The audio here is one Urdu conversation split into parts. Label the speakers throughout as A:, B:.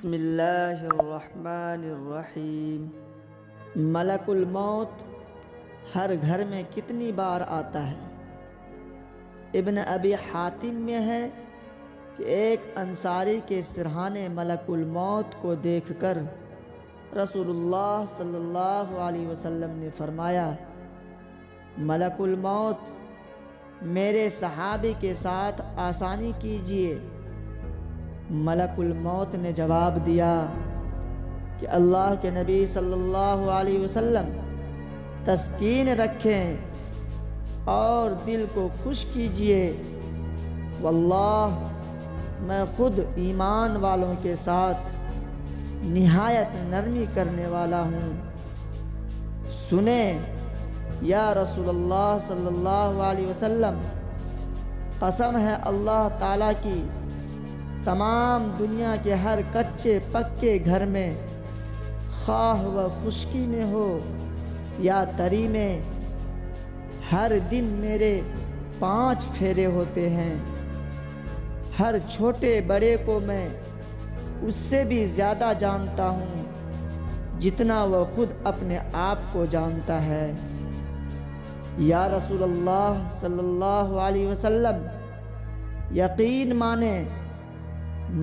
A: بسم اللہ الرحمن الرحیم۔ ملک الموت ہر گھر میں کتنی بار آتا ہے؟ ابن ابی حاتم میں ہے کہ ایک انصاری کے سرہانے ملک الموت کو دیکھ کر رسول اللہ صلی اللہ علیہ وسلم نے فرمایا، ملک الموت میرے صحابی کے ساتھ آسانی کیجیے۔ ملک الموت نے جواب دیا کہ اللہ کے نبی صلی اللہ علیہ وسلم تسکین رکھیں اور دل کو خوش کیجیے، واللہ میں خود ایمان والوں کے ساتھ نہایت نرمی کرنے والا ہوں۔ سنیں یا رسول اللہ صلی اللہ علیہ وسلم، قسم ہے اللہ تعالیٰ کی، تمام دنیا کے ہر کچے پکے گھر میں، خواہ و خشکی میں ہو یا تری میں، ہر دن میرے 5 پھیرے ہوتے ہیں۔ ہر چھوٹے بڑے کو میں اس سے بھی زیادہ جانتا ہوں جتنا وہ خود اپنے آپ کو جانتا ہے۔ یا رسول اللہ صلی اللہ علیہ وسلم، یقین مانیں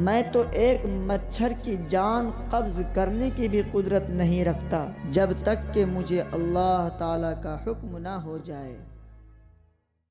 A: میں تو ایک مچھر کی جان قبض کرنے کی بھی قدرت نہیں رکھتا جب تک کہ مجھے اللہ تعالیٰ کا حکم نہ ہو جائے۔